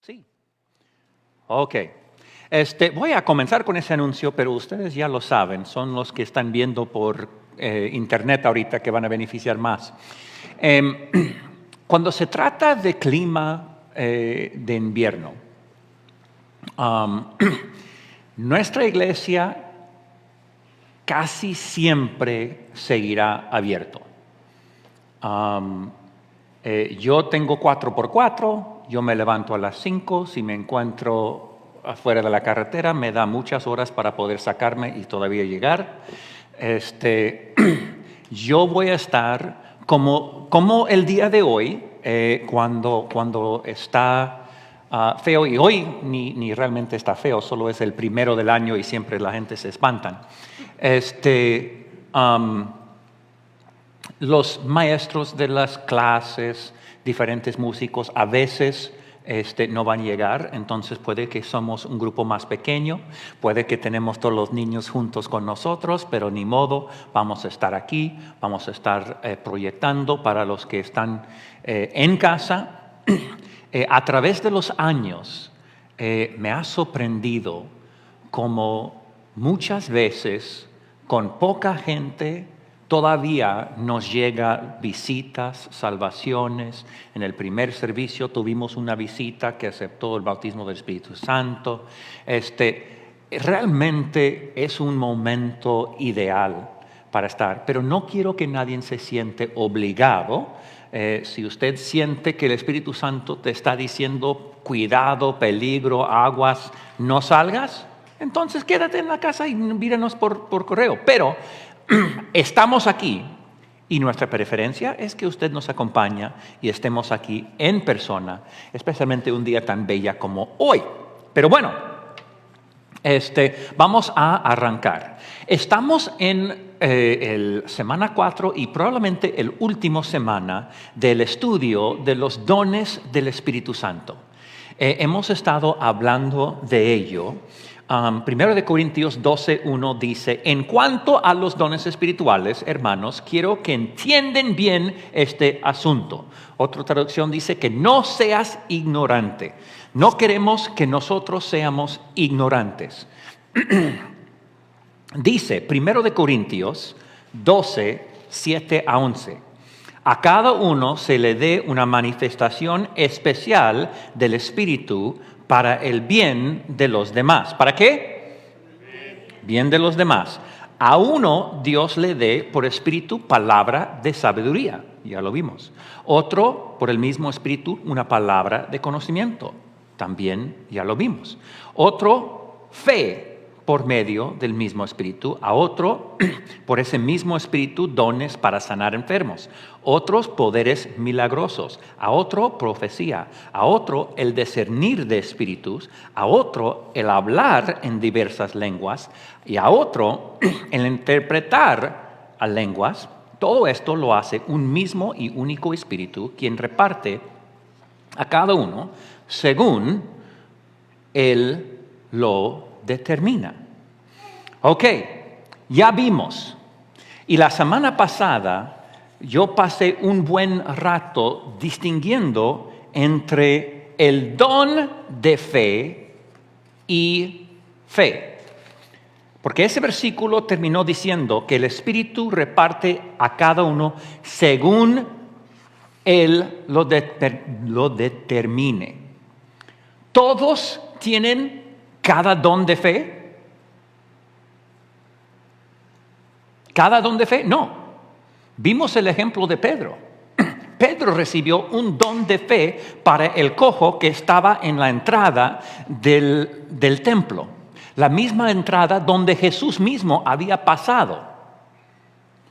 Sí. Ok. Voy a comenzar con ese anuncio, pero ustedes ya lo saben, son los que están viendo por internet ahorita que van a beneficiar más. Cuando se trata de clima de invierno, nuestra iglesia casi siempre seguirá abierto. Yo tengo 4x4, yo me levanto a las 5, si me encuentro afuera de la carretera me da muchas horas para poder sacarme y todavía llegar. Yo voy a estar como el día de hoy, cuando está feo, y hoy ni realmente está feo, solo es el primero del año y siempre la gente se espantan. Los maestros de las clases, diferentes músicos, a veces no van a llegar, entonces puede que somos un grupo más pequeño, puede que tenemos todos los niños juntos con nosotros, pero ni modo, vamos a estar aquí, vamos a estar proyectando para los que están en casa. A través de los años me ha sorprendido como muchas veces con poca gente todavía nos llega visitas, salvaciones. En el primer servicio tuvimos una visita que aceptó el bautismo del Espíritu Santo. Realmente es un momento ideal para estar, pero no quiero que nadie se siente obligado. Si usted siente que el Espíritu Santo te está diciendo cuidado, peligro, aguas, no salgas, entonces quédate en la casa y míranos por correo. Pero estamos aquí y nuestra preferencia es que usted nos acompañe y estemos aquí en persona, especialmente un día tan bella como hoy. Pero bueno, vamos a arrancar. Estamos en el semana 4 y probablemente el último semana del estudio de los dones del Espíritu Santo. Hemos estado hablando de ello. 1 Corintios 12:1 dice: en cuanto a los dones espirituales, hermanos, quiero que entiendan bien este asunto. Otra traducción dice que no seas ignorante. No queremos que nosotros seamos ignorantes. Dice 1 Corintios 12:7-11: a cada uno se le dé una manifestación especial del Espíritu para el bien de los demás. ¿Para qué? Bien de los demás. A uno Dios le dé por Espíritu palabra de sabiduría, ya lo vimos. Otro, por el mismo Espíritu, una palabra de conocimiento, también ya lo vimos. Otro, fe por medio del mismo Espíritu. A otro, por ese mismo Espíritu, dones para sanar enfermos. Otros, poderes milagrosos. A otro, profecía. A otro, el discernir de espíritus. A otro, el hablar en diversas lenguas. Y a otro, el interpretar a lenguas. Todo esto lo hace un mismo y único Espíritu, quien reparte a cada uno según Él lo determina. Ok, ya vimos. Y la semana pasada yo pasé un buen rato distinguiendo entre el don de fe y fe. Porque ese versículo terminó diciendo que el Espíritu reparte a cada uno según Él lo determine. ¿Todos tienen cada don de fe? ¿Cada don de fe? No. Vimos el ejemplo de Pedro. Pedro recibió un don de fe para el cojo que estaba en la entrada del templo. La misma entrada donde Jesús mismo había pasado.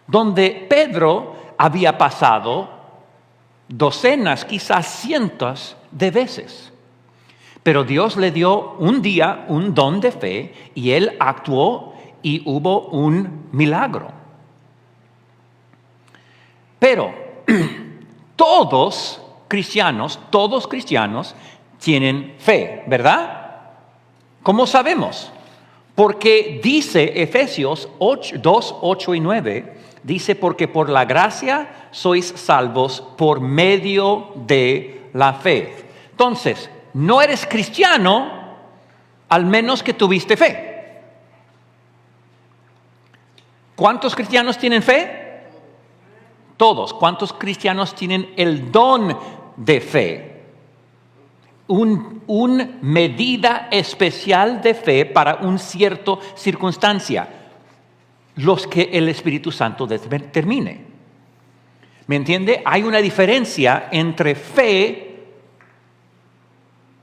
Donde Pedro había pasado docenas, quizás cientos de veces. Pero Dios le dio un día un don de fe y él actuó y hubo un milagro. Pero todos cristianos tienen fe, ¿verdad? ¿Cómo sabemos? Porque dice Efesios 2, 8 y 9, dice: porque por la gracia sois salvos por medio de la fe. Entonces, no eres cristiano al menos que tuviste fe. ¿Cuántos cristianos tienen fe? Todos. ¿Cuántos cristianos tienen el don de fe? Una medida especial de fe para una cierta circunstancia. Los que el Espíritu Santo determine. ¿Me entiende? Hay una diferencia entre fe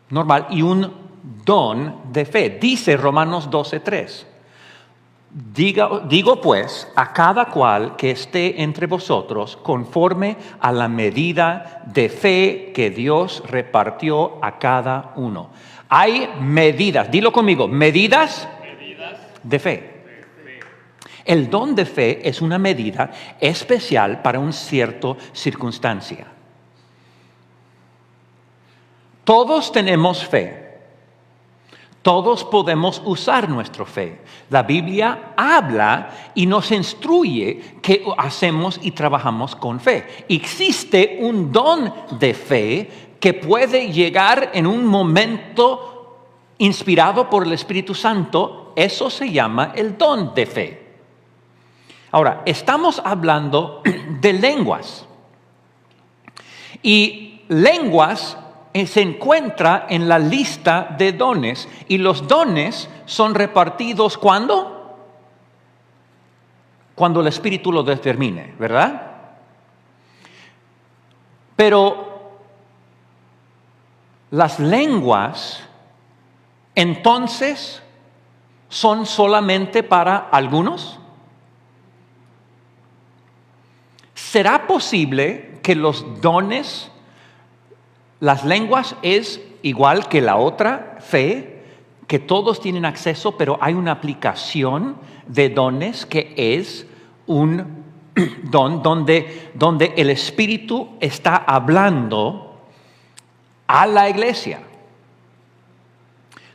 normal y un don de fe. Dice Romanos 12:3. Digo pues a cada cual que esté entre vosotros conforme a la medida de fe que Dios repartió a cada uno. Hay medidas, dilo conmigo, medidas de fe. El don de fe es una medida especial para una cierta circunstancia. Todos tenemos fe. Todos podemos usar nuestra fe. La Biblia habla y nos instruye que hacemos y trabajamos con fe. Existe un don de fe que puede llegar en un momento inspirado por el Espíritu Santo. Eso se llama el don de fe. Ahora, estamos hablando de lenguas. Y lenguas se encuentra en la lista de dones. Y los dones son repartidos ¿cuándo? Cuando el Espíritu lo determine, ¿verdad? Pero las lenguas, entonces, ¿son solamente para algunos? ¿Será posible que los dones, las lenguas es igual que la otra fe, que todos tienen acceso, pero hay una aplicación de dones que es un don donde el Espíritu está hablando a la iglesia?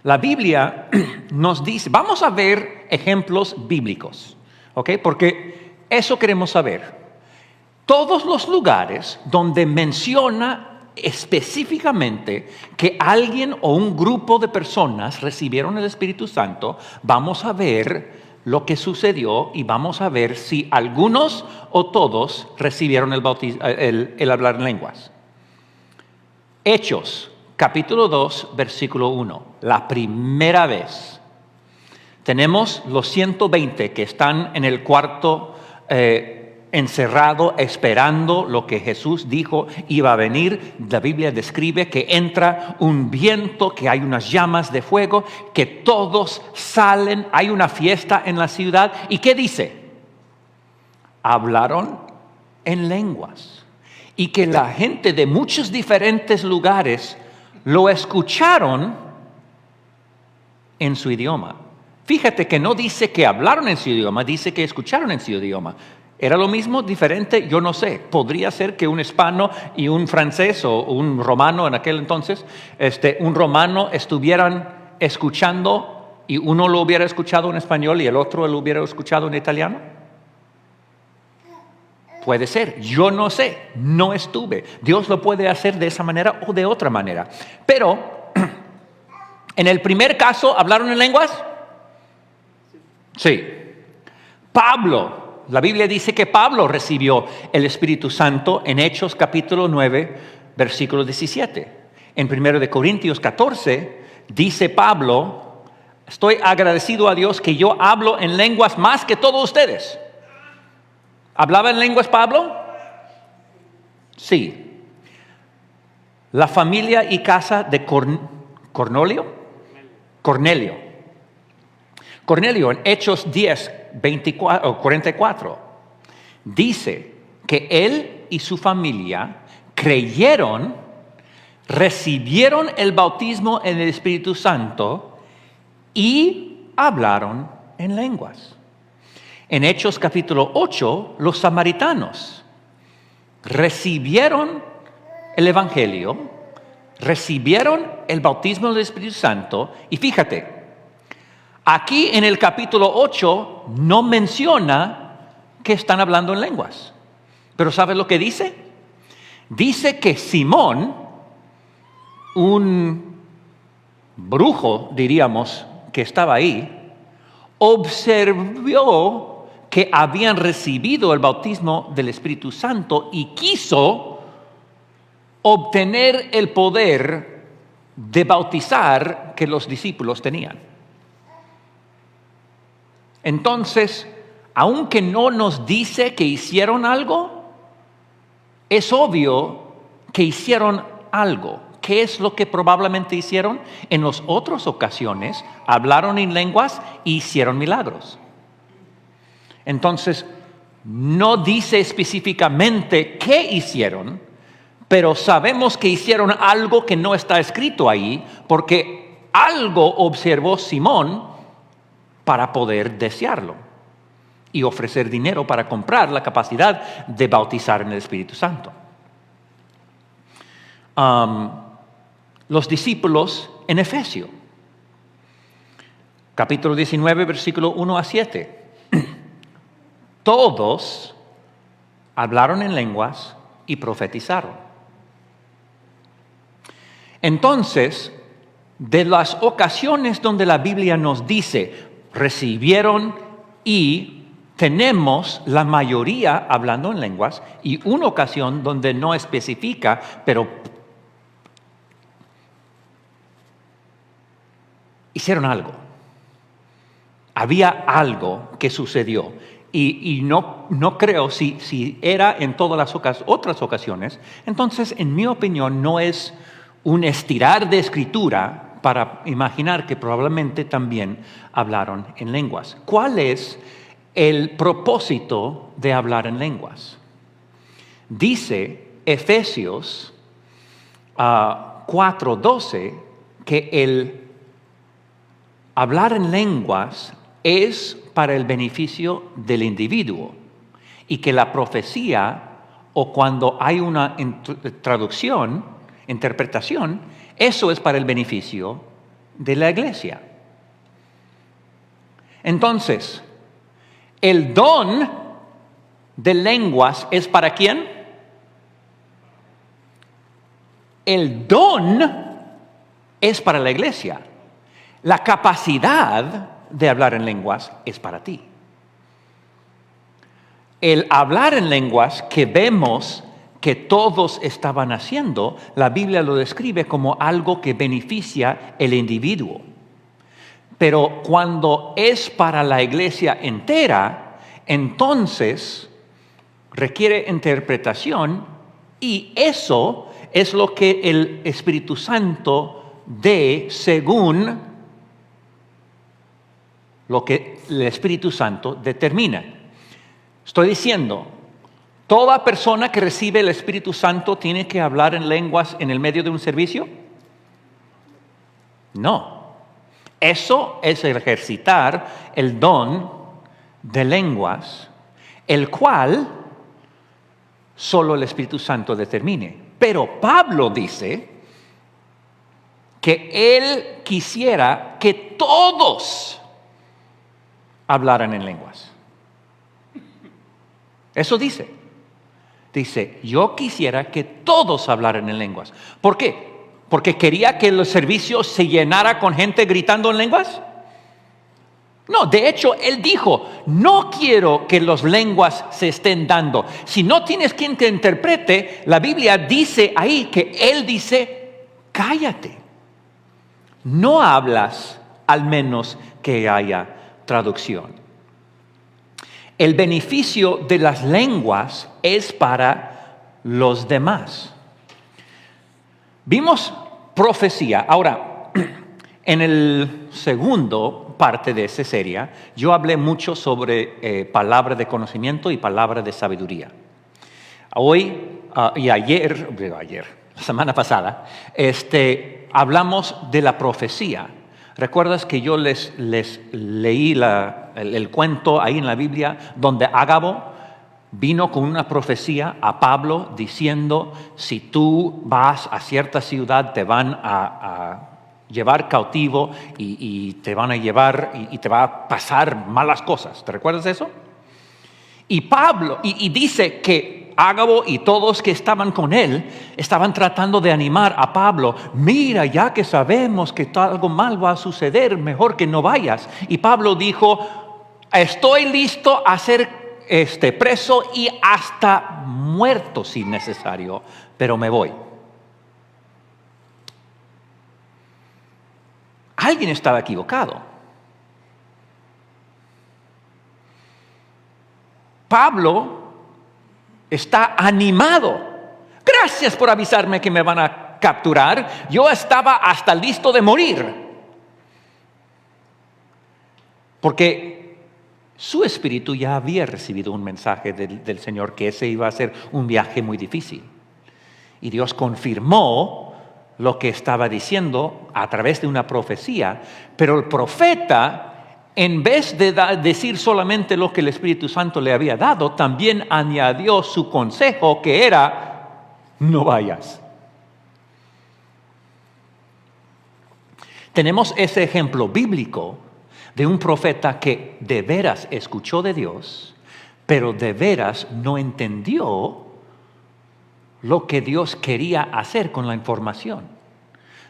La Biblia nos dice, vamos a ver ejemplos bíblicos, ¿ok? Porque eso queremos saber. Todos los lugares donde menciona específicamente que alguien o un grupo de personas recibieron el Espíritu Santo, vamos a ver lo que sucedió y vamos a ver si algunos o todos recibieron el hablar en lenguas. Hechos, capítulo 2, versículo 1. La primera vez. Tenemos los 120 que están en el cuarto encerrado, esperando lo que Jesús dijo iba a venir. La Biblia describe que entra un viento, que hay unas llamas de fuego, que todos salen, hay una fiesta en la ciudad. ¿Y qué dice? Hablaron en lenguas. Y que la gente de muchos diferentes lugares lo escucharon en su idioma. Fíjate que no dice que hablaron en su idioma, dice que escucharon en su idioma. ¿Era lo mismo, diferente? Yo no sé. Podría ser que un hispano y un francés o un romano en aquel entonces, un romano estuvieran escuchando y uno lo hubiera escuchado en español y el otro lo hubiera escuchado en italiano. Puede ser, yo no sé, no estuve. Dios lo puede hacer de esa manera o de otra manera. Pero, en el primer caso, ¿hablaron en lenguas? Sí. Pablo. La Biblia dice que Pablo recibió el Espíritu Santo en Hechos capítulo 9, versículo 17. En 1 Corintios 14 dice Pablo, estoy agradecido a Dios que yo hablo en lenguas más que todos ustedes. ¿Hablaba en lenguas Pablo? Sí. La familia y casa de Cornelio en Hechos 10, 44, dice que él y su familia creyeron, recibieron el bautismo en el Espíritu Santo y hablaron en lenguas. En Hechos capítulo 8, los samaritanos recibieron el Evangelio, recibieron el bautismo del Espíritu Santo y fíjate, aquí en el capítulo 8 no menciona que están hablando en lenguas. Pero ¿sabes lo que dice? Dice que Simón, un brujo, diríamos, que estaba ahí, observó que habían recibido el bautismo del Espíritu Santo y quiso obtener el poder de bautizar que los discípulos tenían. Entonces, aunque no nos dice que hicieron algo, es obvio que hicieron algo. ¿Qué es lo que probablemente hicieron? En las otras ocasiones hablaron en lenguas e hicieron milagros. Entonces, no dice específicamente qué hicieron, pero sabemos que hicieron algo que no está escrito ahí, porque algo observó Simón para poder desearlo y ofrecer dinero para comprar la capacidad de bautizar en el Espíritu Santo. Los discípulos en Efesios, capítulo 19, versículo 1 a 7. Todos hablaron en lenguas y profetizaron. Entonces, de las ocasiones donde la Biblia nos dice, recibieron y tenemos la mayoría hablando en lenguas, y una ocasión donde no especifica, pero hicieron algo. Había algo que sucedió. Y no creo, si era en todas las otras ocasiones, entonces, en mi opinión, no es un estirar de escritura para imaginar que probablemente también hablaron en lenguas. ¿Cuál es el propósito de hablar en lenguas? Dice Efesios 4:12 que el hablar en lenguas es para el beneficio del individuo y que la profecía, o cuando hay una interpretación, eso es para el beneficio de la iglesia. Entonces, el don de lenguas es para ¿quién? El don es para la iglesia. La capacidad de hablar en lenguas es para ti. El hablar en lenguas que vemos que todos estaban haciendo, la Biblia lo describe como algo que beneficia el individuo. Pero cuando es para la iglesia entera, entonces requiere interpretación, y eso es lo que el Espíritu Santo dé según lo que el Espíritu Santo determina. Estoy diciendo, ¿toda persona que recibe el Espíritu Santo tiene que hablar en lenguas en el medio de un servicio? No. Eso es ejercitar el don de lenguas, el cual solo el Espíritu Santo determine. Pero Pablo dice que él quisiera que todos hablaran en lenguas. Eso dice. Dice, yo quisiera que todos hablaran en lenguas. ¿Por qué? ¿Porque quería que el servicio se llenara con gente gritando en lenguas? No, de hecho, él dijo, no quiero que las lenguas se estén dando. Si no tienes quien te interprete, la Biblia dice ahí que él dice, cállate. No hablas al menos que haya traducción. El beneficio de las lenguas es para los demás. Vimos profecía. Ahora, en el segundo parte de esa serie, yo hablé mucho sobre palabra de conocimiento y palabra de sabiduría. Hoy y ayer, la semana pasada, hablamos de la profecía. ¿Recuerdas que yo les leí el cuento ahí en la Biblia donde Ágabo vino con una profecía a Pablo diciendo, si tú vas a cierta ciudad te van a llevar cautivo y te van a llevar y te va a pasar malas cosas? ¿Te recuerdas eso? Y Pablo, y dice que Ágabo y todos que estaban con él estaban tratando de animar a Pablo. Mira, ya que sabemos que algo mal va a suceder, mejor que no vayas. Y Pablo dijo, estoy listo a ser preso y hasta muerto si necesario, pero me voy. Alguien estaba equivocado. Pablo está animado. Gracias por avisarme que me van a capturar. Yo estaba hasta listo de morir. Porque su espíritu ya había recibido un mensaje del Señor que ese iba a ser un viaje muy difícil. Y Dios confirmó lo que estaba diciendo a través de una profecía. Pero el profeta, en vez de decir solamente lo que el Espíritu Santo le había dado, también añadió su consejo, que era, no vayas. Tenemos ese ejemplo bíblico de un profeta que de veras escuchó de Dios, pero de veras no entendió lo que Dios quería hacer con la información.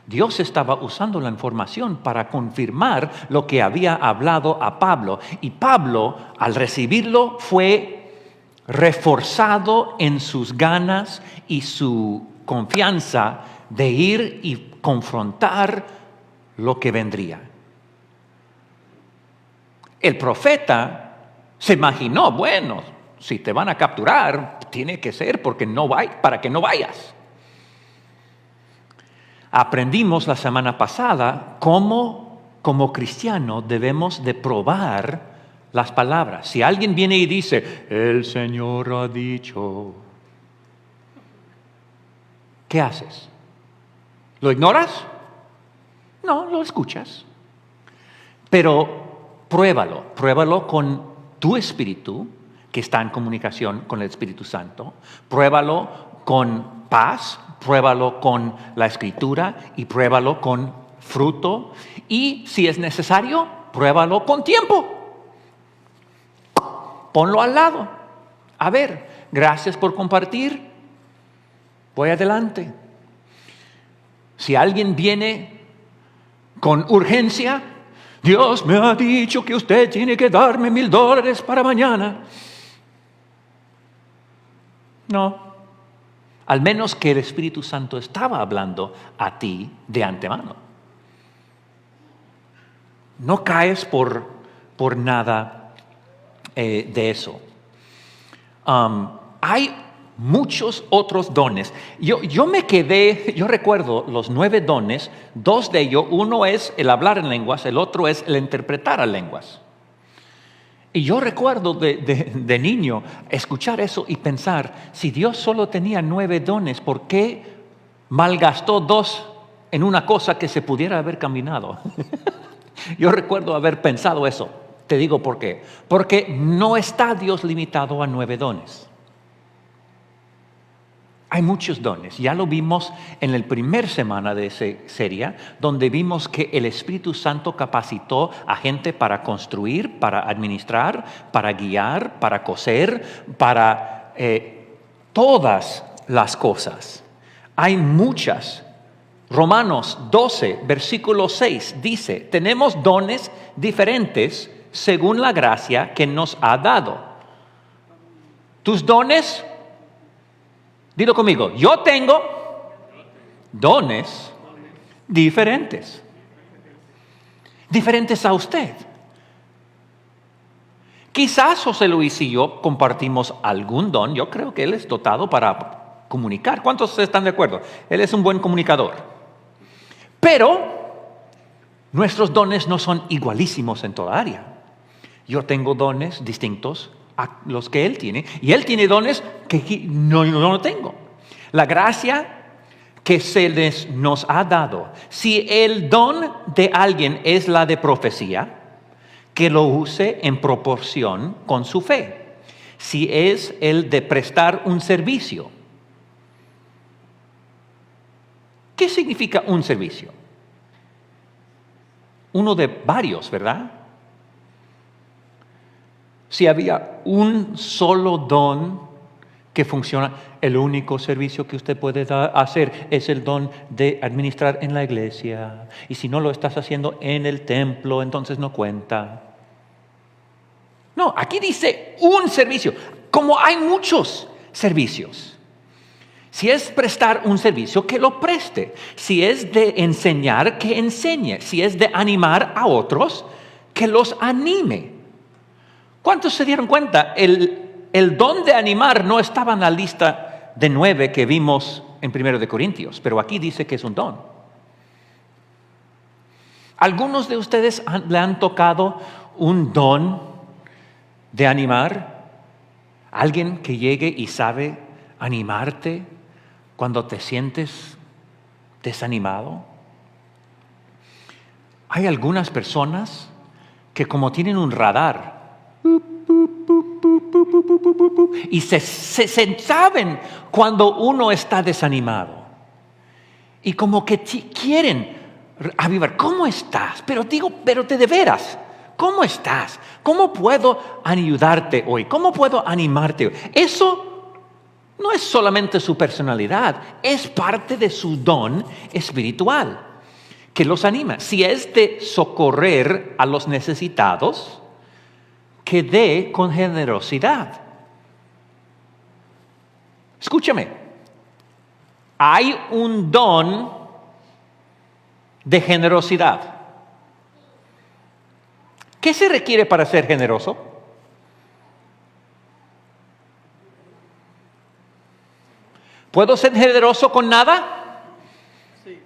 Dios estaba usando la información para confirmar lo que había hablado a Pablo. Y Pablo, al recibirlo, fue reforzado en sus ganas y su confianza de ir y confrontar lo que vendría. El profeta se imaginó, bueno, si te van a capturar, tiene que ser para que no vayas. Aprendimos la semana pasada cómo como cristiano debemos de probar las palabras. Si alguien viene y dice, el Señor ha dicho, ¿qué haces? ¿Lo ignoras? No, lo escuchas. Pero pruébalo con tu espíritu, que está en comunicación con el Espíritu Santo. Pruébalo con paz, pruébalo con la Escritura y pruébalo con fruto. Y si es necesario, pruébalo con tiempo. Ponlo al lado. A ver, gracias por compartir. Voy adelante. Si alguien viene con urgencia, Dios me ha dicho que usted tiene que darme $1,000 para mañana. No, al menos que el Espíritu Santo estaba hablando a ti de antemano. No caes por nada de eso. Hay muchos otros dones. Yo recuerdo los 9 dones, 2 de ellos, uno es el hablar en lenguas, el otro es el interpretar a lenguas. Y yo recuerdo de niño escuchar eso y pensar, si Dios solo tenía 9 dones, ¿por qué malgastó 2 en una cosa que se pudiera haber caminado? Yo recuerdo haber pensado eso. Te digo por qué. Porque no está Dios limitado a 9 dones. Hay muchos dones. Ya lo vimos en la primera semana de esa serie, donde vimos que el Espíritu Santo capacitó a gente para construir, para administrar, para guiar, para coser, para todas las cosas. Hay muchas. Romanos 12, versículo 6 dice, tenemos dones diferentes según la gracia que nos ha dado. Tus dones, dilo conmigo, yo tengo dones diferentes. Diferentes a usted. Quizás José Luis y yo compartimos algún don. Yo creo que él es dotado para comunicar. ¿Cuántos están de acuerdo? Él es un buen comunicador. Pero nuestros dones no son igualísimos en toda área. Yo tengo dones distintos a los que él tiene, y él tiene dones que no tengo. La gracia que nos ha dado, si el don de alguien es la de profecía, que lo use en proporción con su fe. Si es el de prestar un servicio, ¿qué significa un servicio? Uno de varios, ¿verdad? Si había un solo don que funciona. El único servicio que usted puede hacer es el don de administrar en la iglesia. Y si no lo estás haciendo en el templo, entonces no cuenta. No, aquí dice un servicio, como hay muchos servicios. Si es prestar un servicio, que lo preste. Si es de enseñar, que enseñe. Si es de animar a otros, que los anime. ¿Cuántos se dieron cuenta? El don de animar no estaba en la lista de 9 que vimos en 1 de Corintios, pero aquí dice que es un don. ¿Algunos de ustedes le han tocado un don de animar? ¿Alguien que llegue y sabe animarte cuando te sientes desanimado? Hay algunas personas que como tienen un radar y se saben cuando uno está desanimado y como que quieren avivar. ¿Cómo estás? Pero de veras, ¿cómo estás? ¿Cómo puedo ayudarte hoy? ¿Cómo puedo animarte hoy? Eso no es solamente su personalidad, es parte de su don espiritual que los anima. Si es de socorrer a los necesitados, que dé con generosidad. Escúchame, hay un don de generosidad. ¿Qué se requiere para ser generoso? ¿Puedo ser generoso con nada? Sí.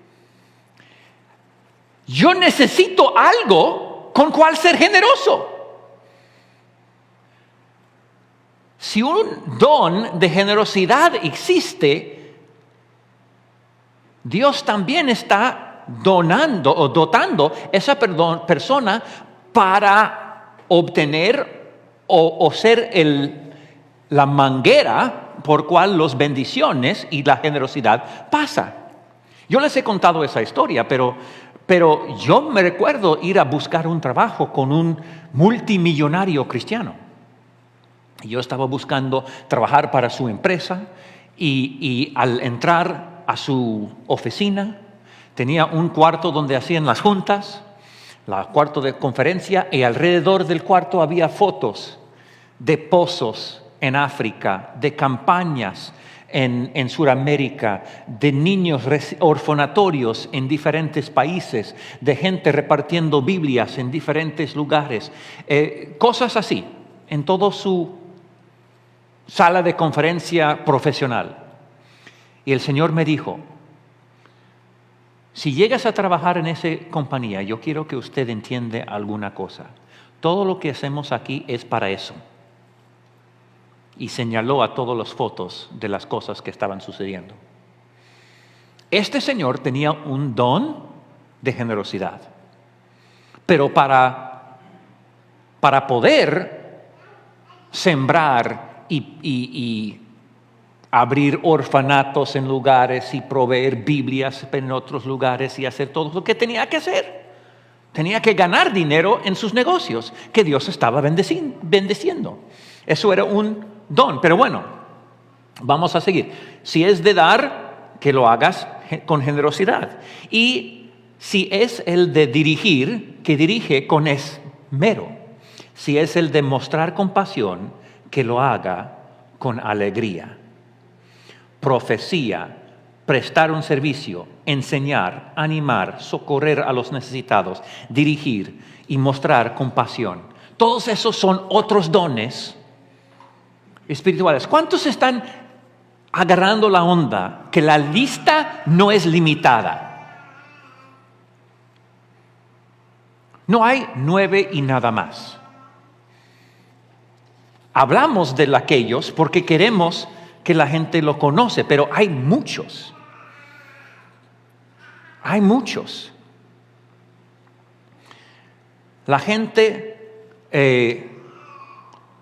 Yo necesito algo con cual ser generoso. Si un don de generosidad existe, Dios también está donando o dotando a esa persona para obtener o ser la manguera por cual las bendiciones y la generosidad pasa. Yo les he contado esa historia, pero yo me recuerdo ir a buscar un trabajo con un multimillonario cristiano. Yo estaba buscando trabajar para su empresa y al entrar a su oficina tenía un cuarto donde hacían las juntas, el cuarto de conferencia, y alrededor del cuarto había fotos de pozos en África, de campañas en Sudamérica, de niños orfanatorios en diferentes países, de gente repartiendo Biblias en diferentes lugares, cosas así, en todo su sala de conferencia profesional. Y el Señor me dijo: si llegas a trabajar en esa compañía, yo quiero que usted entienda alguna cosa. Todo lo que hacemos aquí es para eso. Y señaló a todas las fotos de las cosas que estaban sucediendo. Este señor tenía un don de generosidad. Pero para poder sembrar y abrir orfanatos en lugares y proveer Biblias en otros lugares y hacer todo lo que tenía que hacer. Tenía que ganar dinero en sus negocios que Dios estaba bendeciendo. Eso era un don. Pero bueno, vamos a seguir. Si es de dar, que lo hagas con generosidad. Y si es el de dirigir, que dirige con esmero. Si es el de mostrar compasión, que lo haga con alegría. Profecía, prestar un servicio, enseñar, animar, socorrer a los necesitados, dirigir y mostrar compasión. Todos esos son otros dones espirituales. ¿Cuántos están agarrando la onda que la lista no es limitada? No hay 9 y nada más. Hablamos de aquellos porque queremos que la gente lo conoce, pero hay muchos. Hay muchos. La gente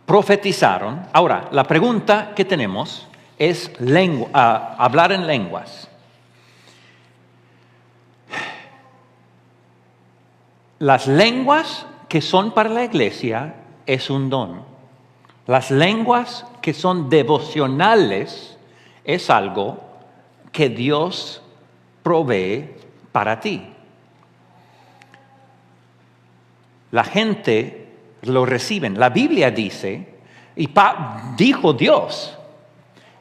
profetizaron. Ahora, la pregunta que tenemos es hablar en lenguas. Las lenguas que son para la iglesia es un don. Las lenguas que son devocionales es algo que Dios provee para ti. La gente lo reciben. La Biblia dice, y dijo Dios,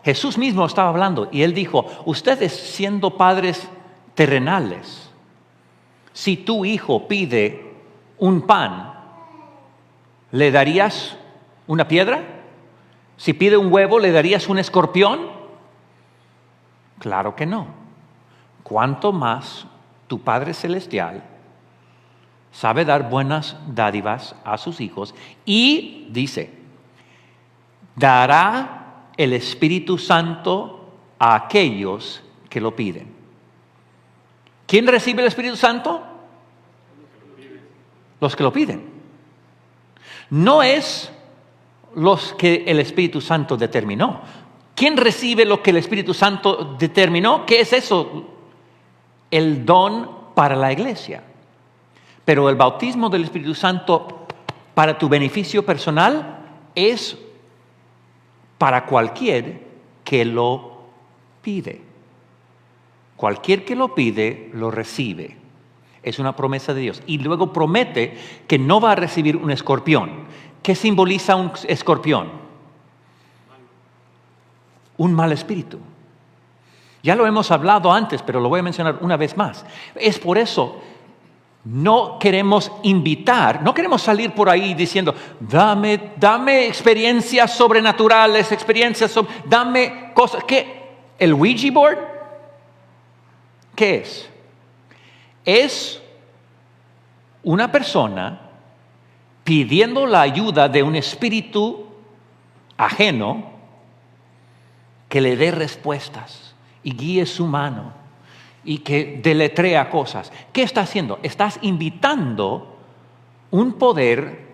Jesús mismo estaba hablando y Él dijo, ustedes siendo padres terrenales, si tu hijo pide un pan, ¿le darías una piedra? Si pide un huevo, ¿le darías un escorpión? Claro que no. ¿Cuánto más tu Padre Celestial sabe dar buenas dádivas a sus hijos? Y dice, dará el Espíritu Santo a aquellos que lo piden. ¿Quién recibe el Espíritu Santo? Los que lo piden. No es los que el Espíritu Santo determinó. ¿Quién recibe lo que el Espíritu Santo determinó? ¿Qué es eso? El don para la iglesia. Pero el bautismo del Espíritu Santo para tu beneficio personal es para cualquier que lo pide. Cualquier que lo pide, lo recibe. Es una promesa de Dios. Y luego promete que no va a recibir un escorpión. ¿Qué simboliza un escorpión? Un mal espíritu. Ya lo hemos hablado antes, pero lo voy a mencionar una vez más. Es por eso, no queremos invitar, no queremos salir por ahí diciendo, dame experiencias sobrenaturales, dame cosas. ¿Qué? ¿El Ouija board? ¿Qué es? Es una persona pidiendo la ayuda de un espíritu ajeno que le dé respuestas y guíe su mano y que deletrea cosas. ¿Qué está haciendo? Estás invitando un poder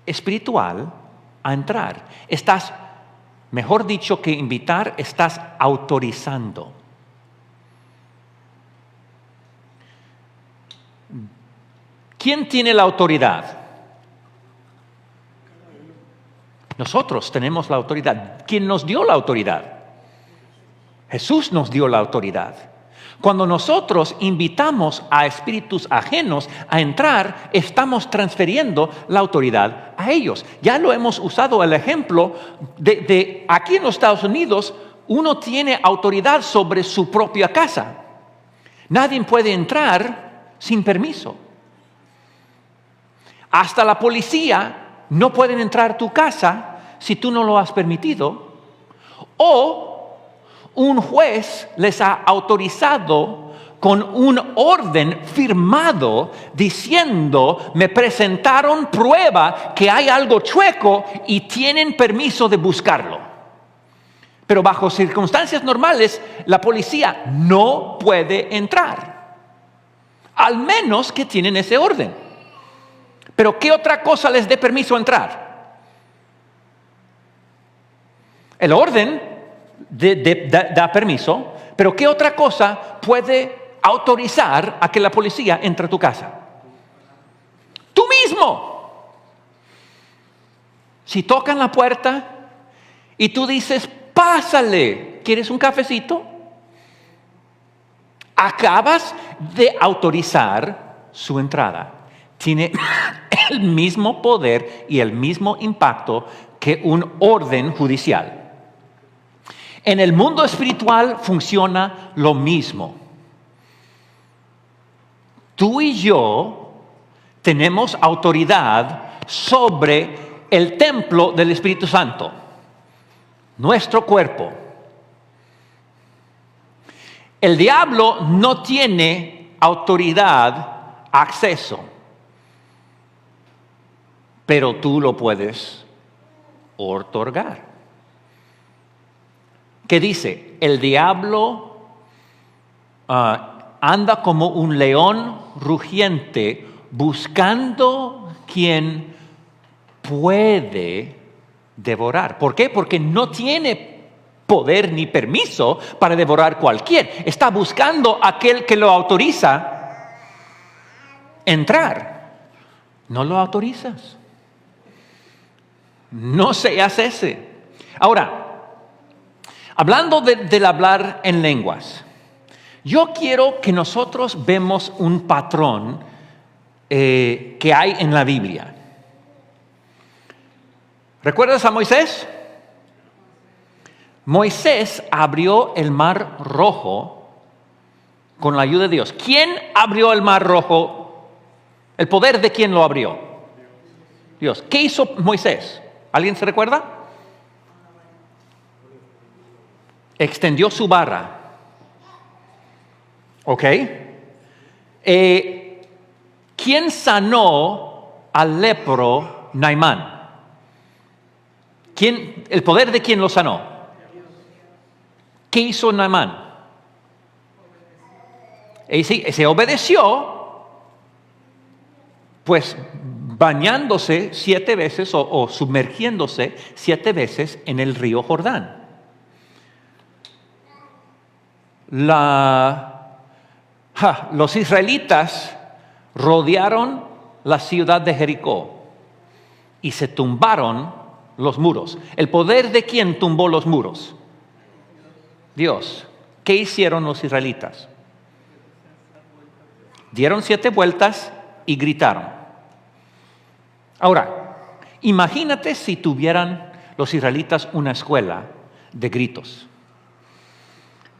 espiritual a entrar. Estás, mejor dicho que invitar, estás autorizando. ¿Quién tiene la autoridad? Nosotros tenemos la autoridad. ¿Quién nos dio la autoridad? Jesús nos dio la autoridad. Cuando nosotros invitamos a espíritus ajenos a entrar, estamos transfiriendo la autoridad a ellos. Ya lo hemos usado el ejemplo de aquí en los Estados Unidos, uno tiene autoridad sobre su propia casa. Nadie puede entrar sin permiso. Hasta la policía no pueden entrar a tu casa si tú no lo has permitido. O un juez les ha autorizado con un orden firmado diciendo, me presentaron prueba que hay algo chueco y tienen permiso de buscarlo. Pero bajo circunstancias normales, la policía no puede entrar, al menos que tienen ese orden. Pero ¿qué otra cosa les dé permiso a entrar? El orden da permiso, pero ¿qué otra cosa puede autorizar a que la policía entre a tu casa? Tú mismo. Si tocan la puerta y tú dices, pásale, ¿quieres un cafecito? Acabas de autorizar su entrada. Tiene el mismo poder y el mismo impacto que un orden judicial. En el mundo espiritual funciona lo mismo. Tú y yo tenemos autoridad sobre el templo del Espíritu Santo, nuestro cuerpo. El diablo no tiene autoridad, acceso. Pero tú lo puedes otorgar. ¿Qué dice? El diablo anda como un león rugiente buscando quien puede devorar. ¿Por qué? Porque no tiene poder ni permiso para devorar cualquier. Está buscando a aquel que lo autoriza entrar. No lo autorizas. No seas ese. Ahora, hablando del hablar en lenguas, yo quiero que nosotros vemos un patrón que hay en la Biblia. ¿Recuerdas a Moisés? Moisés abrió el mar rojo con la ayuda de Dios. ¿Quién abrió el mar rojo? ¿El poder de quién lo abrió? Dios. ¿Qué hizo Moisés? ¿Alguien se recuerda? Extendió su vara. ¿Ok? ¿Quién sanó al lepro Naimán? ¿El poder de quién lo sanó? ¿Qué hizo Naimán? Se obedeció, pues bañándose 7 veces o sumergiéndose 7 veces en el río Jordán. Los israelitas rodearon la ciudad de Jericó y se tumbaron los muros. ¿El poder de quién tumbó los muros? Dios. ¿Qué hicieron los israelitas? Dieron 7 vueltas y gritaron. Ahora, imagínate si tuvieran los israelitas una escuela de gritos.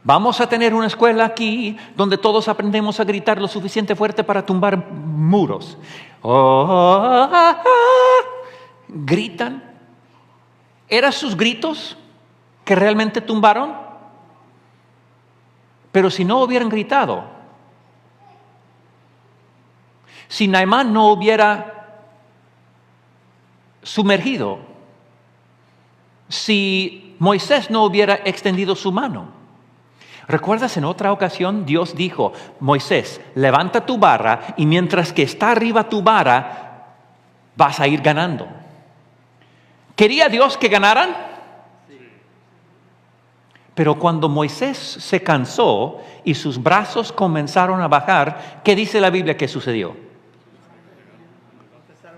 Vamos a tener una escuela aquí donde todos aprendemos a gritar lo suficiente fuerte para tumbar muros. Gritan. ¿Eran sus gritos que realmente tumbaron? Pero si no hubieran gritado, si Naimán no hubiera sumergido, si Moisés no hubiera extendido su mano. ¿Recuerdas en otra ocasión Dios dijo, Moisés, levanta tu vara y mientras que está arriba tu vara, vas a ir ganando? ¿Quería Dios que ganaran? Sí. Pero cuando Moisés se cansó y sus brazos comenzaron a bajar, ¿qué dice la Biblia que sucedió?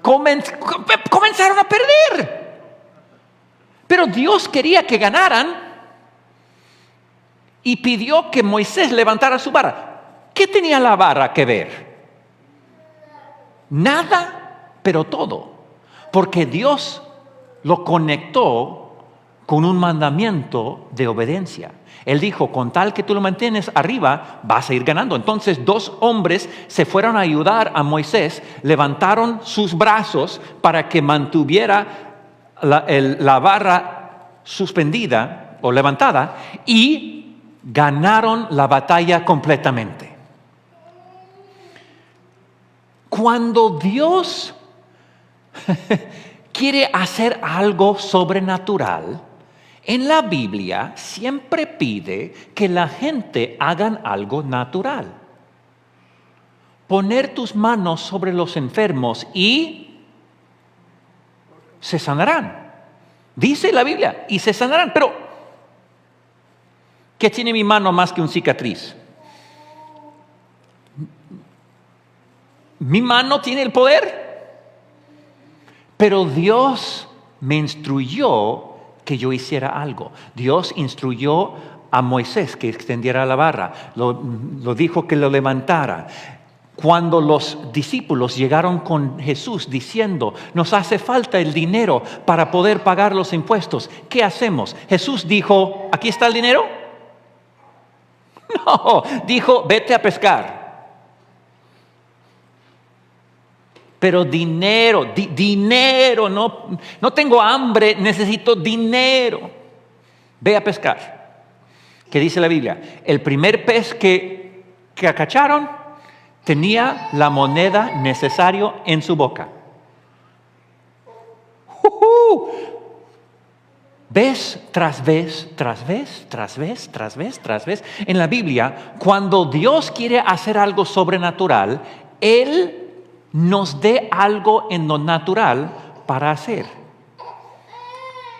Comenzaron a perder. Pero Dios quería que ganaran y pidió que Moisés levantara su vara. ¿Qué tenía la vara que ver? Nada, pero todo. Porque Dios lo conectó con un mandamiento de obediencia. Él dijo, con tal que tú lo mantienes arriba, vas a ir ganando. Entonces 2 hombres se fueron a ayudar a Moisés, levantaron sus brazos para que mantuviera la vara suspendida o levantada y ganaron la batalla completamente. Cuando Dios quiere hacer algo sobrenatural, en la Biblia siempre pide que la gente hagan algo natural. Poner tus manos sobre los enfermos y se sanarán. Dice la Biblia, y se sanarán. Pero, ¿qué tiene mi mano más que una cicatriz? ¿Mi mano tiene el poder? Pero Dios me instruyó que yo hiciera algo. Dios instruyó a Moisés que extendiera la vara. Lo dijo que lo levantara. Cuando los discípulos llegaron con Jesús diciendo, nos hace falta el dinero para poder pagar los impuestos, ¿qué hacemos? Jesús dijo, ¿aquí está el dinero? No, dijo, vete a pescar. Pero dinero, dinero, no tengo hambre, necesito dinero. Ve a pescar. ¿Qué dice la Biblia? El primer pez que cacharon tenía la moneda necesaria en su boca. Vez tras vez, tras vez, tras vez, tras vez, tras vez. En la Biblia, cuando Dios quiere hacer algo sobrenatural, Él nos dé algo en lo natural para hacer.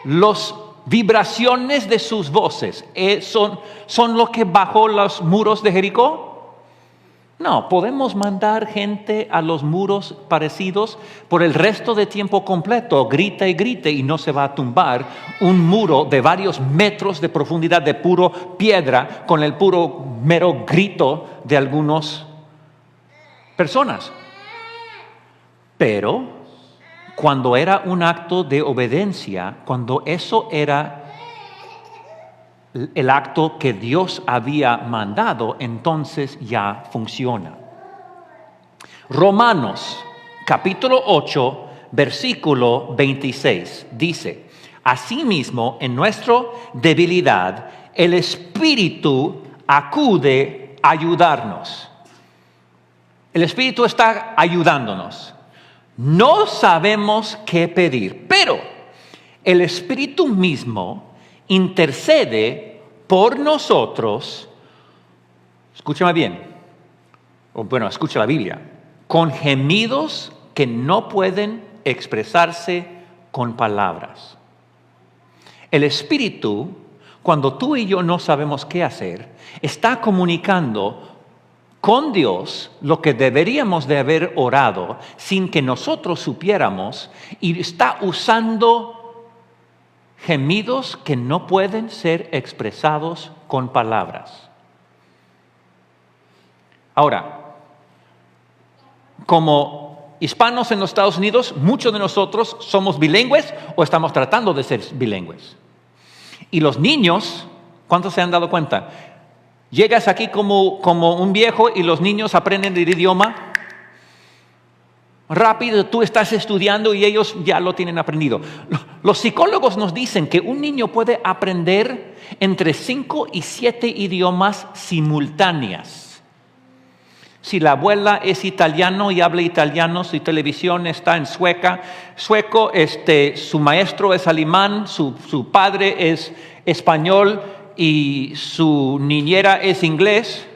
Las vibraciones de sus voces son lo que bajó los muros de Jericó. No, podemos mandar gente a los muros parecidos por el resto de tiempo completo. Grita y grite y no se va a tumbar un muro de varios metros de profundidad de puro piedra con el puro mero grito de algunas personas. Pero cuando era un acto de obediencia, cuando eso era el acto que Dios había mandado, entonces ya funciona. Romanos capítulo 8, versículo 26 dice: asimismo, en nuestra debilidad, el Espíritu acude a ayudarnos. El Espíritu está ayudándonos. No sabemos qué pedir, pero el Espíritu mismo intercede por nosotros. Escúchame bien. Bueno, escucha la Biblia. Con gemidos que no pueden expresarse con palabras. El Espíritu, cuando tú y yo no sabemos qué hacer, está comunicando con Dios lo que deberíamos de haber orado sin que nosotros supiéramos, y está usando gemidos que no pueden ser expresados con palabras. Ahora, como hispanos en los Estados Unidos, muchos de nosotros somos bilingües o estamos tratando de ser bilingües. Y los niños, ¿cuántos se han dado cuenta? Llegas aquí como un viejo y los niños aprenden el idioma rápido. Tú estás estudiando y ellos ya lo tienen aprendido. Los psicólogos nos dicen que un niño puede aprender entre 5 y 7 idiomas simultáneas. Si la abuela es italiano y habla italiano, su televisión está en sueco, su maestro es alemán, su padre es español y su niñera es inglés,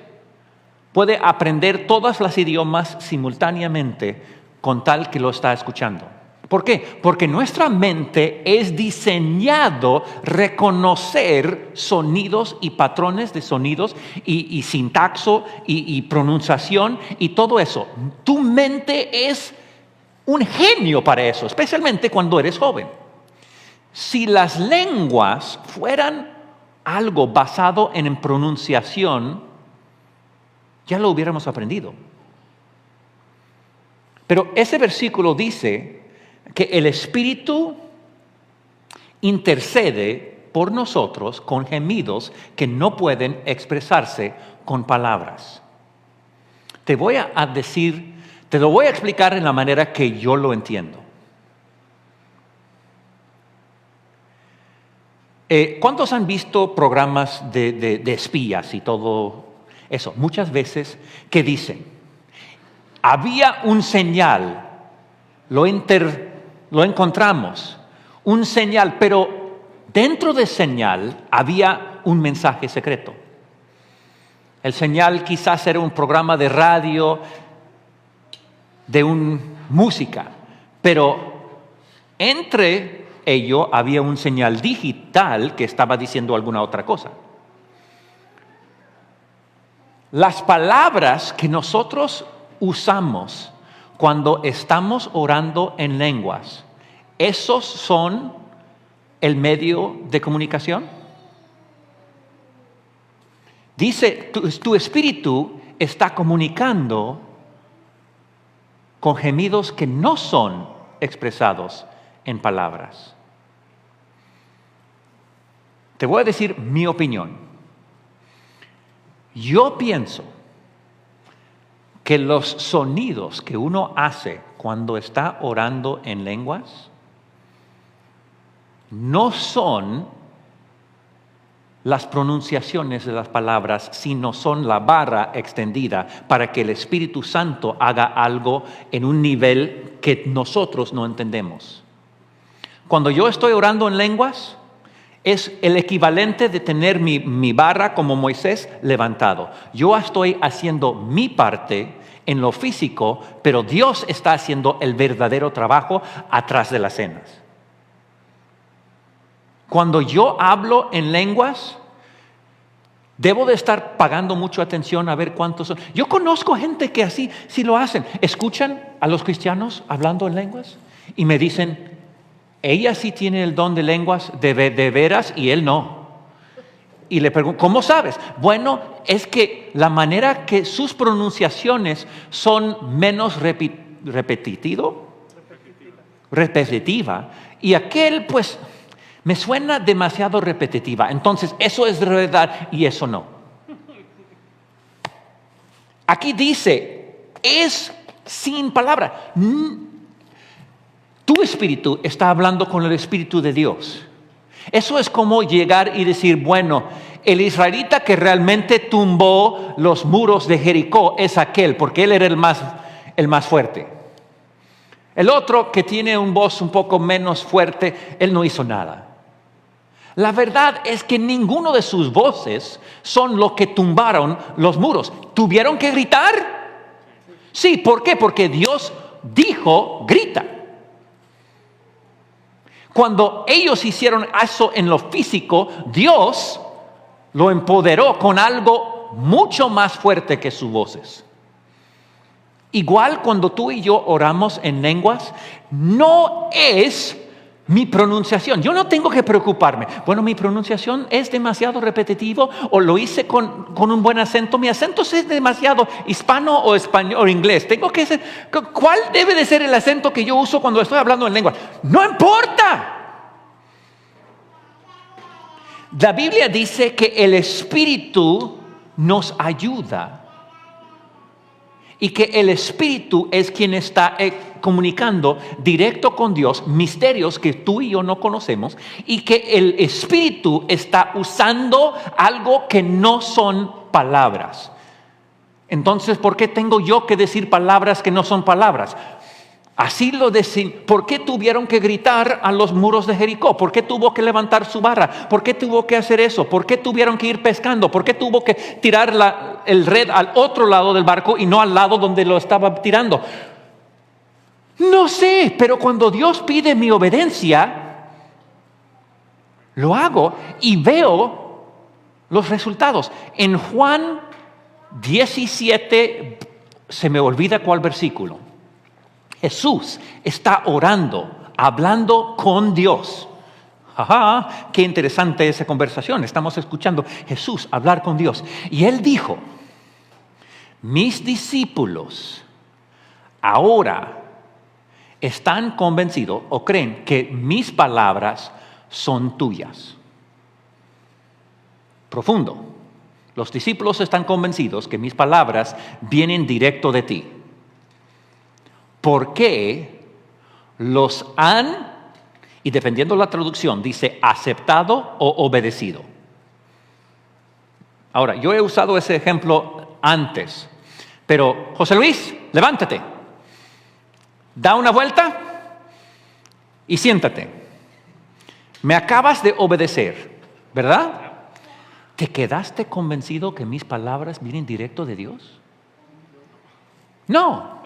puede aprender todos los idiomas simultáneamente con tal que lo está escuchando. ¿Por qué? Porque nuestra mente es diseñado reconocer sonidos y patrones de sonidos y sintaxo y pronunciación y todo eso. Tu mente es un genio para eso, especialmente cuando eres joven. Si las lenguas fueran algo basado en pronunciación, ya lo hubiéramos aprendido. Pero ese versículo dice que el Espíritu intercede por nosotros con gemidos que no pueden expresarse con palabras. Te lo voy a explicar en la manera que yo lo entiendo. ¿Cuántos han visto programas de espías y todo eso? Muchas veces que dicen, había un señal, lo encontramos, un señal, pero dentro de señal había un mensaje secreto. El señal quizás era un programa de radio, de música, pero entre ello había un señal digital que estaba diciendo alguna otra cosa. Las palabras que nosotros usamos cuando estamos orando en lenguas, ¿esos son el medio de comunicación? Dice, tu espíritu está comunicando con gemidos que no son expresados en palabras. Te voy a decir mi opinión. Yo pienso que los sonidos que uno hace cuando está orando en lenguas no son las pronunciaciones de las palabras, sino son la barra extendida para que el Espíritu Santo haga algo en un nivel que nosotros no entendemos. Cuando yo estoy orando en lenguas, es el equivalente de tener mi barra como Moisés levantado. Yo estoy haciendo mi parte en lo físico, pero Dios está haciendo el verdadero trabajo atrás de las escenas. Cuando yo hablo en lenguas, Debo de estar pagando mucha atención a ver cuántos son. Yo conozco gente que así sí lo hacen. Escuchan a los cristianos hablando en lenguas y me dicen, ella sí tiene el don de lenguas de veras y él no. Y le pregunto, ¿cómo sabes? Bueno, es que la manera que sus pronunciaciones son menos repetitiva. Y aquel, pues, me suena demasiado repetitiva. Entonces, eso es verdad y eso no. Aquí dice, es sin palabra. Tu espíritu está hablando con el Espíritu de Dios. Eso es como llegar y decir, bueno, el israelita que realmente tumbó los muros de Jericó es aquel, porque él era el más fuerte. El otro que tiene una voz un poco menos fuerte, él no hizo nada. La verdad es que ninguno de sus voces son lo que tumbaron los muros. ¿Tuvieron que gritar? Sí, ¿por qué? Porque Dios dijo, grita. Cuando ellos hicieron eso en lo físico, Dios lo empoderó con algo mucho más fuerte que sus voces. Igual cuando tú y yo oramos en lenguas, no es mi pronunciación. Yo no tengo que preocuparme. Bueno, mi pronunciación es demasiado repetitivo o lo hice con un buen acento. Mi acento es demasiado hispano o español o inglés. ¿Cuál debe de ser el acento que yo uso cuando estoy hablando en lengua? No importa. La Biblia dice que el Espíritu nos ayuda. Y que el Espíritu es quien está comunicando directo con Dios misterios que tú y yo no conocemos, y que el Espíritu está usando algo que no son palabras. Entonces, ¿por qué tengo yo que decir palabras que no son palabras? Así lo decían. ¿Por qué tuvieron que gritar a los muros de Jericó? ¿Por qué tuvo que levantar su vara? ¿Por qué tuvo que hacer eso? ¿Por qué tuvieron que ir pescando? ¿Por qué tuvo que tirar el red al otro lado del barco y no al lado donde lo estaba tirando? No sé, pero cuando Dios pide mi obediencia, lo hago y veo los resultados. En Juan 17, se me olvida cuál versículo. Jesús está orando, hablando con Dios. Ajá, qué interesante esa conversación. Estamos escuchando Jesús hablar con Dios. Y Él dijo, mis discípulos ahora están convencidos o creen que mis palabras son tuyas. Profundo. Los discípulos están convencidos que mis palabras vienen directo de ti. ¿Por qué los han, y dependiendo de la traducción, dice aceptado o obedecido? Ahora, yo he usado ese ejemplo antes, pero José Luis, levántate, da una vuelta y siéntate. Me acabas de obedecer, ¿verdad? ¿Te quedaste convencido que mis palabras vienen directo de Dios? No,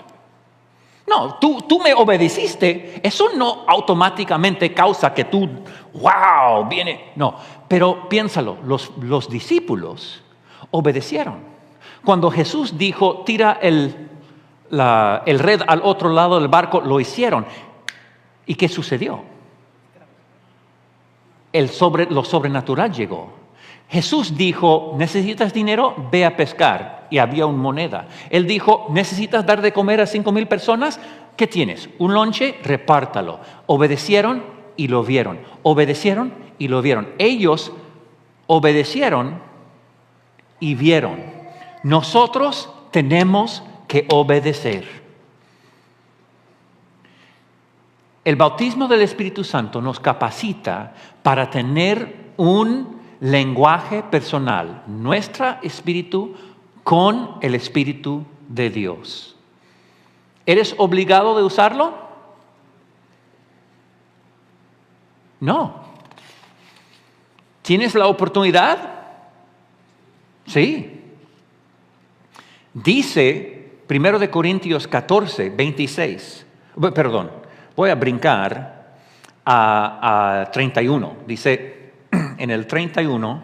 tú me obedeciste. Eso no automáticamente causa que tú, wow, viene. No, pero piénsalo, los discípulos obedecieron. Cuando Jesús dijo, tira el red al otro lado del barco, lo hicieron. ¿Y qué sucedió? Lo sobrenatural llegó. Jesús dijo, ¿necesitas dinero? Ve a pescar. Y había una moneda. Él dijo, ¿necesitas dar de comer a 5,000 personas? ¿Qué tienes? ¿Un lonche? Repártalo. Obedecieron y lo vieron. Obedecieron y lo vieron. Ellos obedecieron y vieron. Nosotros tenemos que obedecer. El bautismo del Espíritu Santo nos capacita para tener un lenguaje personal, nuestro espíritu con el Espíritu de Dios. ¿Eres obligado de usarlo? No. ¿Tienes la oportunidad? Sí. Dice 1 Corintios 14, 26. Perdón, voy a brincar a 31. Dice en el 31,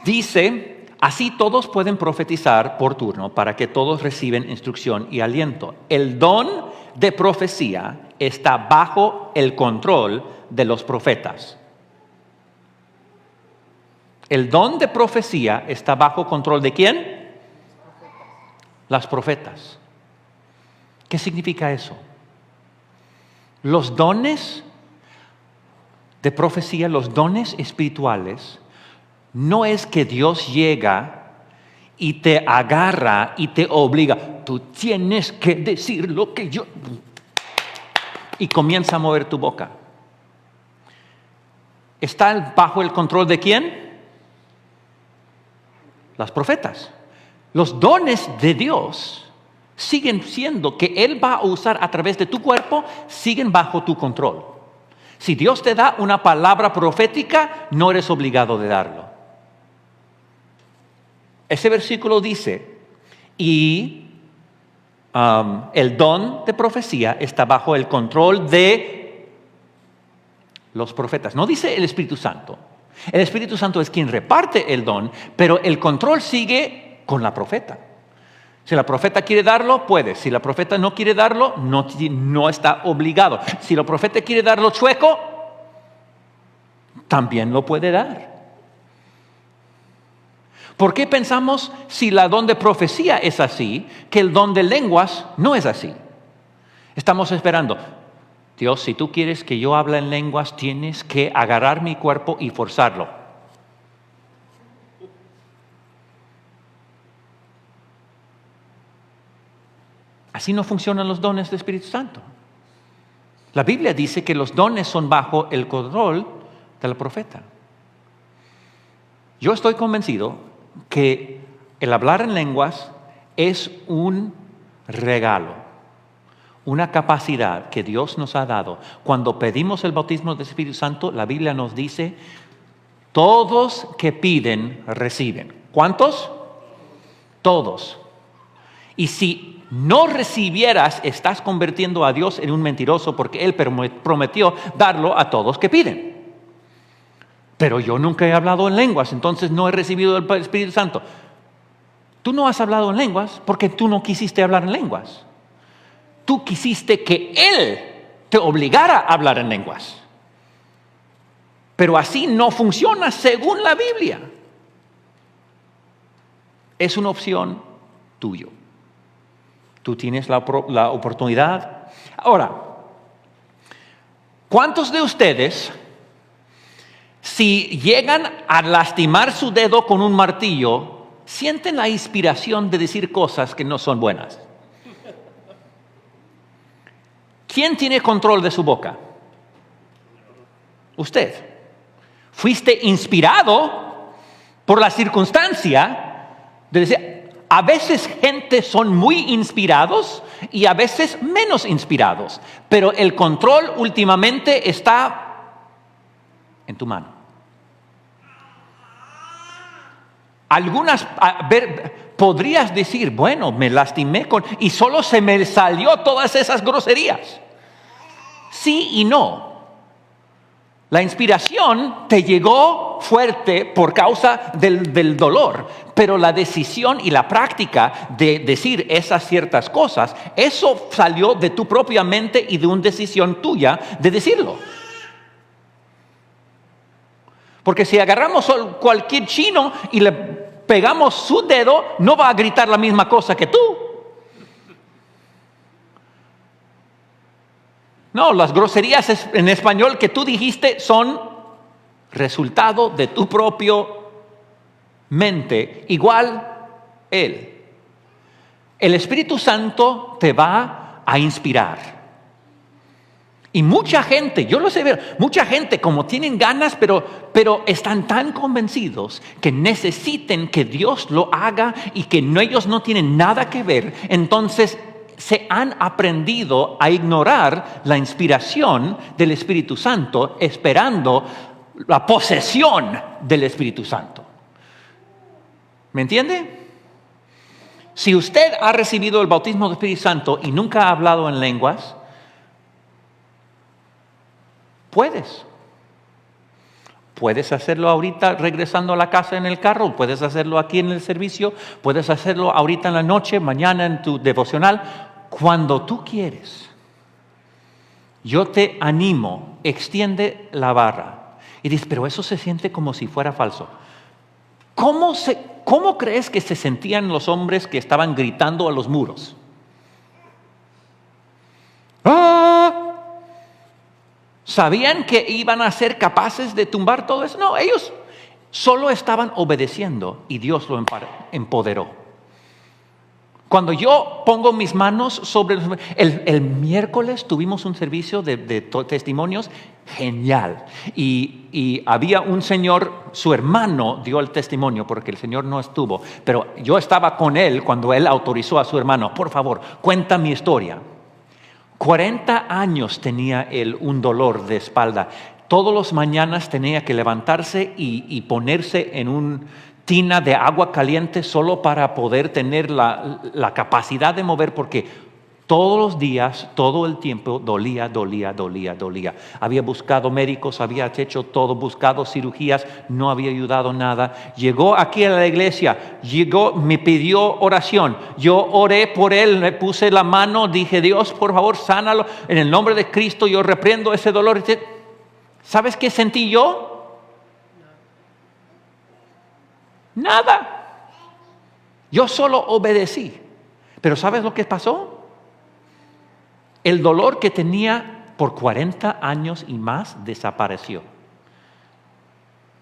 Dice, así todos pueden profetizar por turno para que todos reciben instrucción y aliento. El don de profecía está bajo el control de los profetas. El don de profecía está bajo control ¿de quién? Las profetas. ¿Qué significa eso? Los dones de profecía, los dones espirituales, no es que Dios llega y te agarra y te obliga. Tú tienes que decir lo que yo... Y comienza a mover tu boca. ¿Está bajo el control de quién? Las profetas. Los dones de Dios siguen siendo que Él va a usar a través de tu cuerpo, siguen bajo tu control. Si Dios te da una palabra profética, no eres obligado de darlo. Ese versículo dice, y el don de profecía está bajo el control de los profetas. No dice el Espíritu Santo. El Espíritu Santo es quien reparte el don, pero el control sigue con la profeta. Si la profeta quiere darlo, puede. Si la profeta no quiere darlo, no está obligado. Si la profeta quiere darlo chueco, también lo puede dar. ¿Por qué pensamos, si el don de profecía es así, que el don de lenguas no es así? Estamos esperando. Dios, si tú quieres que yo hable en lenguas, tienes que agarrar mi cuerpo y forzarlo. Así no funcionan los dones del Espíritu Santo. La Biblia dice que los dones son bajo el control del profeta. Yo estoy convencido que el hablar en lenguas es un regalo, una capacidad que Dios nos ha dado. Cuando pedimos el bautismo del Espíritu Santo, la Biblia nos dice, todos que piden, reciben. ¿Cuántos? Todos. Y si no recibieras, estás convirtiendo a Dios en un mentiroso porque Él prometió darlo a todos que piden. Pero yo nunca he hablado en lenguas, entonces no he recibido el Espíritu Santo. Tú no has hablado en lenguas porque tú no quisiste hablar en lenguas. Tú quisiste que Él te obligara a hablar en lenguas. Pero así no funciona según la Biblia. Es una opción tuya. Tú tienes la oportunidad. Ahora, ¿cuántos de ustedes, si llegan a lastimar su dedo con un martillo, sienten la inspiración de decir cosas que no son buenas? ¿Quién tiene control de su boca? Usted. Fuiste inspirado por la circunstancia de decir. A veces gente son muy inspirados y a veces menos inspirados, pero el control últimamente está en tu mano. Podrías decir, bueno, me lastimé y solo se me salió todas esas groserías. Sí y no. La inspiración te llegó fuerte por causa del dolor, pero la decisión y la práctica de decir esas ciertas cosas, eso salió de tu propia mente y de una decisión tuya de decirlo. Porque si agarramos cualquier chino y le pegamos su dedo, no va a gritar la misma cosa que tú. No, las groserías en español que tú dijiste son resultado de tu propio mente. Igual Él. El Espíritu Santo te va a inspirar. Y mucha gente, yo lo sé ver, mucha gente como tienen ganas, pero están tan convencidos que necesiten que Dios lo haga y que ellos no tienen nada que ver. Entonces se han aprendido a ignorar la inspiración del Espíritu Santo, esperando la posesión del Espíritu Santo. ¿Me entiende? Si usted ha recibido el bautismo del Espíritu Santo y nunca ha hablado en lenguas, Puedes hacerlo ahorita regresando a la casa en el carro, puedes hacerlo aquí en el servicio, puedes hacerlo ahorita en la noche, mañana en tu devocional, cuando tú quieres. Yo te animo, extiende la barra. Y dices, pero eso se siente como si fuera falso. ¿Cómo crees que se sentían los hombres que estaban gritando a los muros? ¡Ah! ¿Sabían que iban a ser capaces de tumbar todo eso? No, ellos solo estaban obedeciendo y Dios lo empoderó. Cuando yo pongo mis manos sobre el miércoles tuvimos un servicio de testimonios genial. Y había un señor, su hermano dio el testimonio porque el señor no estuvo. Pero yo estaba con él cuando él autorizó a su hermano. Por favor, cuenta mi historia. 40 años tenía él un dolor de espalda. Todos los mañanas tenía que levantarse y ponerse en una tina de agua caliente solo para poder tener la capacidad de mover, porque todos los días, todo el tiempo dolía. Había buscado médicos, había hecho todo, buscado cirugías, no había ayudado nada. Llegó aquí a la iglesia, me pidió oración. Yo oré por él, le puse la mano, dije, Dios, por favor, sánalo. En el nombre de Cristo yo reprendo ese dolor. ¿Sabes qué sentí yo? Nada. Yo solo obedecí. Pero ¿sabes lo que pasó? El dolor que tenía por 40 años y más desapareció.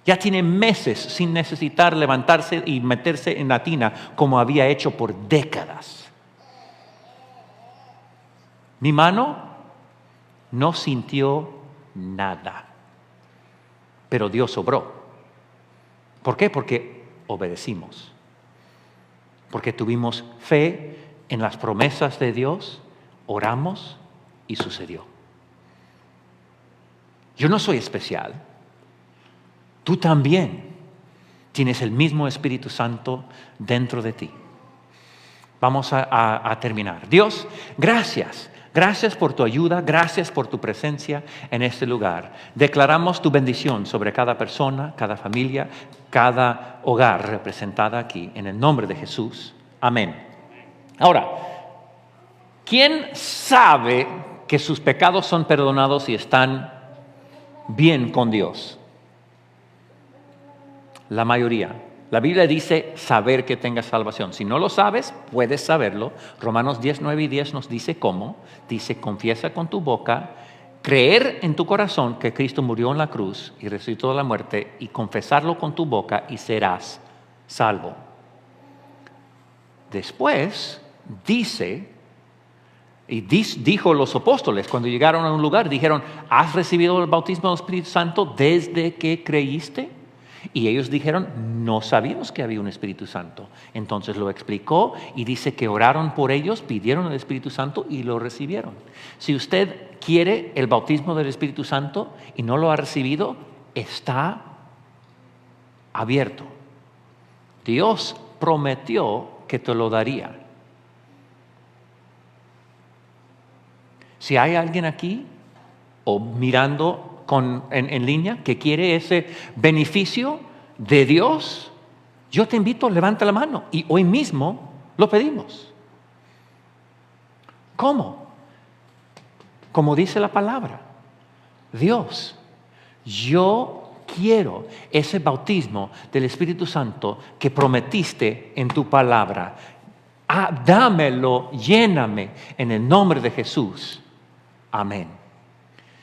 Ya tiene meses sin necesitar levantarse y meterse en la tina como había hecho por décadas. Mi mano no sintió nada, pero Dios obró. ¿Por qué? Porque obedecimos. Porque tuvimos fe en las promesas de Dios. Oramos y sucedió. Yo no soy especial. Tú también tienes el mismo Espíritu Santo dentro de ti. Vamos a terminar. Dios, gracias. Gracias por tu ayuda, gracias por tu presencia en este lugar. Declaramos tu bendición sobre cada persona, cada familia, cada hogar representada aquí. En el nombre de Jesús. Amén. Ahora, ¿quién sabe que sus pecados son perdonados y están bien con Dios? La mayoría. La Biblia dice saber que tengas salvación. Si no lo sabes, puedes saberlo. Romanos 10, 9 y 10 nos dice cómo. Dice, confiesa con tu boca, creer en tu corazón que Cristo murió en la cruz y resucitó de la muerte, y confesarlo con tu boca y serás salvo. Después dice, y dijo los apóstoles cuando llegaron a un lugar, dijeron, ¿has recibido el bautismo del Espíritu Santo desde que creíste? Y ellos dijeron, no sabíamos que había un Espíritu Santo. Entonces lo explicó y dice que oraron por ellos, pidieron el Espíritu Santo y lo recibieron. Si usted quiere el bautismo del Espíritu Santo y no lo ha recibido, está abierto. Dios prometió que te lo daría. Si hay alguien aquí o mirando en línea que quiere ese beneficio de Dios, yo te invito, levanta la mano y hoy mismo lo pedimos. ¿Cómo? Como dice la palabra, Dios, yo quiero ese bautismo del Espíritu Santo que prometiste en tu palabra. Dámelo, lléname en el nombre de Jesús. Amén.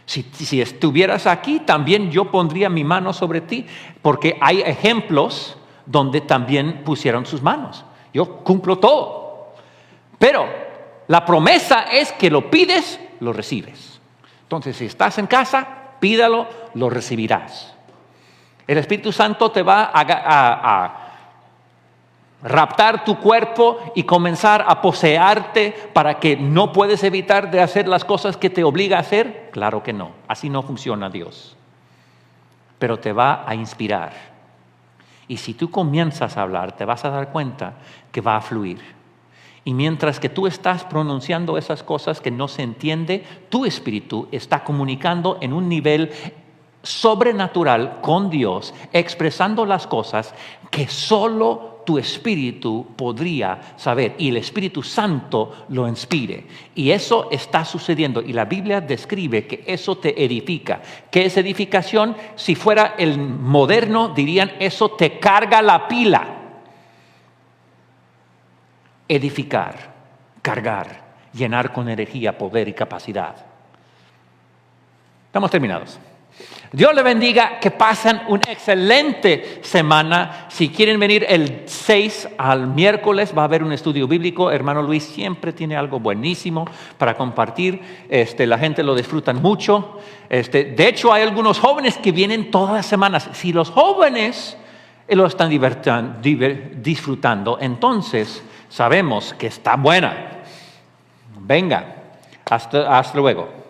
Si estuvieras aquí, también yo pondría mi mano sobre ti, porque hay ejemplos donde también pusieron sus manos. Yo cumplo todo. Pero la promesa es que lo pides, lo recibes. Entonces, si estás en casa, pídalo, lo recibirás. El Espíritu Santo te va a raptar tu cuerpo y comenzar a poseerte para que no puedes evitar de hacer las cosas que te obliga a hacer. Claro que no, así no funciona Dios. Pero te va a inspirar. Y si tú comienzas a hablar, te vas a dar cuenta que va a fluir. Y mientras que tú estás pronunciando esas cosas que no se entiende, tu espíritu está comunicando en un nivel sobrenatural con Dios, expresando las cosas que solo tu espíritu podría saber y el Espíritu Santo lo inspire. Y eso está sucediendo y la Biblia describe que eso te edifica. ¿Qué es edificación? Si fuera el moderno dirían eso te carga la pila. Edificar, cargar, llenar con energía, poder y capacidad. Estamos terminados. Dios le bendiga, que pasen una excelente semana. Si quieren venir el 6 al miércoles, va a haber un estudio bíblico. Hermano Luis siempre tiene algo buenísimo para compartir. La gente lo disfruta mucho. De hecho, hay algunos jóvenes que vienen todas las semanas. Si los jóvenes lo están disfrutando, entonces sabemos que está buena. Venga, hasta luego.